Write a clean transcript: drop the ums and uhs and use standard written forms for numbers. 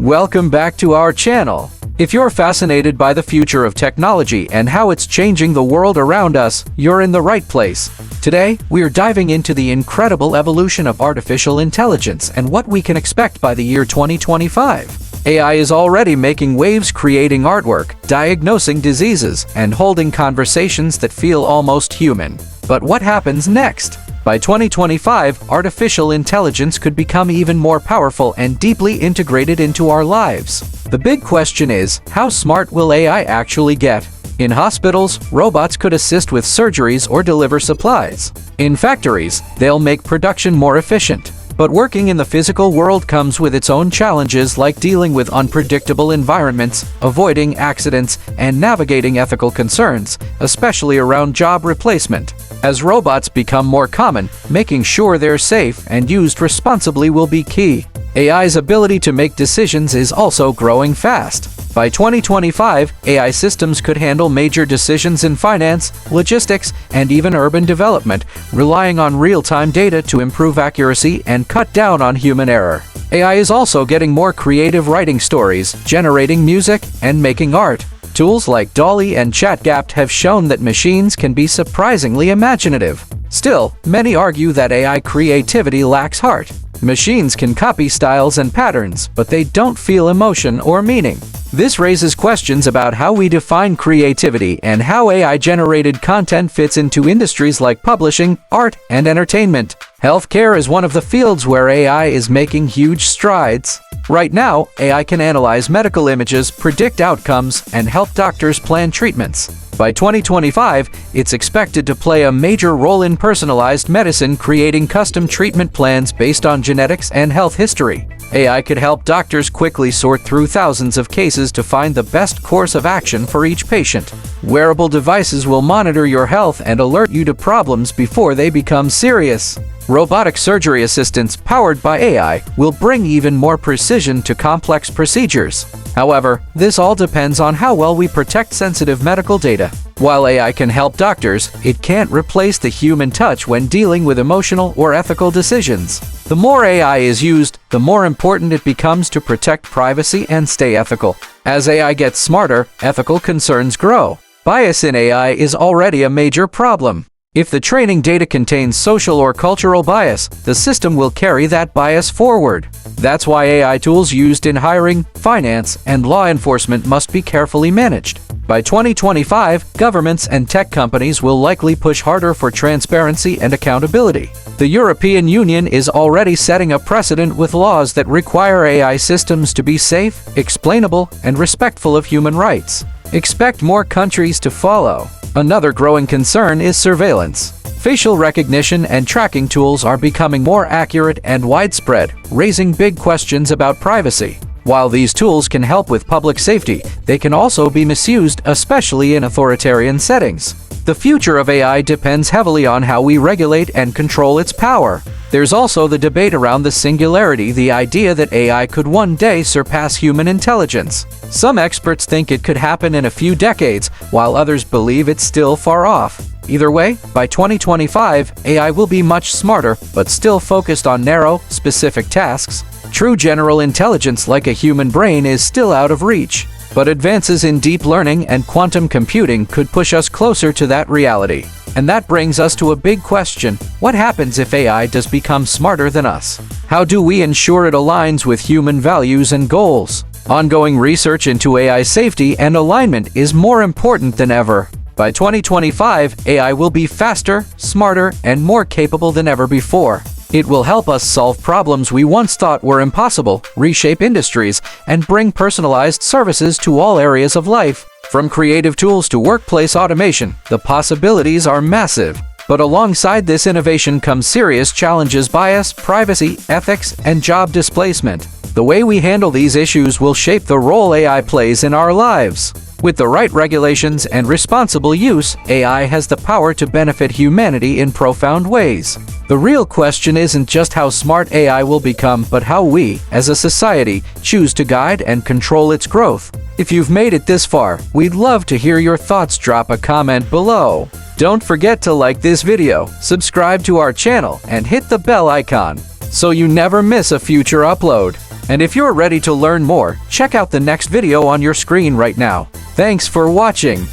Welcome back to our channel. If you're fascinated by the future of technology and how it's changing the world around us, you're in the right place. Today, we're diving into the incredible evolution of artificial intelligence and what we can expect by the year 2025. AI is already making waves, creating artwork, diagnosing diseases, and holding conversations that feel almost human. But what happens next? By 2025, artificial intelligence could become even more powerful and deeply integrated into our lives. The big question is, how smart will AI actually get? In hospitals, robots could assist with surgeries or deliver supplies. In factories, they'll make production more efficient. But working in the physical world comes with its own challenges, like dealing with unpredictable environments, avoiding accidents, and navigating ethical concerns, especially around job replacement. As robots become more common, making sure they're safe and used responsibly will be key. AI's ability to make decisions is also growing fast. By 2025, AI systems could handle major decisions in finance, logistics, and even urban development, relying on real-time data to improve accuracy and cut down on human error. AI is also getting more creative, writing stories, generating music, and making art. Tools like DALL-E and ChatGPT have shown that machines can be surprisingly imaginative. Still, many argue that AI creativity lacks heart. Machines can copy styles and patterns, but they don't feel emotion or meaning. This raises questions about how we define creativity and how AI-generated content fits into industries like publishing, art, and entertainment. Healthcare is one of the fields where AI is making huge strides. Right now, AI can analyze medical images, predict outcomes, and help doctors plan treatments. By 2025, it's expected to play a major role in personalized medicine, creating custom treatment plans based on genetics and health history. AI could help doctors quickly sort through thousands of cases to find the best course of action for each patient. Wearable devices will monitor your health and alert you to problems before they become serious. Robotic surgery assistants powered by AI will bring even more precision to complex procedures. However, this all depends on how well we protect sensitive medical data. While AI can help doctors, it can't replace the human touch when dealing with emotional or ethical decisions. The more AI is used, the more important it becomes to protect privacy and stay ethical. As AI gets smarter, ethical concerns grow. Bias in AI is already a major problem. If the training data contains social or cultural bias, the system will carry that bias forward. That's why AI tools used in hiring, finance, and law enforcement must be carefully managed. By 2025, governments and tech companies will likely push harder for transparency and accountability. The European Union is already setting a precedent with laws that require AI systems to be safe, explainable, and respectful of human rights. Expect more countries to follow. Another growing concern is surveillance. Facial recognition and tracking tools are becoming more accurate and widespread, raising big questions about privacy. While these tools can help with public safety, they can also be misused, especially in authoritarian settings. The future of AI depends heavily on how we regulate and control its power. There's also the debate around the singularity, the idea that AI could one day surpass human intelligence. Some experts think it could happen in a few decades, while others believe it's still far off. Either way, by 2025, AI will be much smarter, but still focused on narrow, specific tasks. True general intelligence like a human brain is still out of reach. But advances in deep learning and quantum computing could push us closer to that reality. And that brings us to a big question: what happens if AI does become smarter than us? How do we ensure it aligns with human values and goals? Ongoing research into AI safety and alignment is more important than ever. By 2025, AI will be faster, smarter, and more capable than ever before. It will help us solve problems we once thought were impossible, reshape industries, and bring personalized services to all areas of life. From creative tools to workplace automation, the possibilities are massive. But alongside this innovation comes serious challenges: bias, privacy, ethics, and job displacement. The way we handle these issues will shape the role AI plays in our lives. With the right regulations and responsible use, AI has the power to benefit humanity in profound ways. The real question isn't just how smart AI will become, but how we, as a society, choose to guide and control its growth. If you've made it this far, we'd love to hear your thoughts. Drop a comment below. Don't forget to like this video, subscribe to our channel, and hit the bell icon so you never miss a future upload. And if you're ready to learn more, check out the next video on your screen right now. Thanks for watching.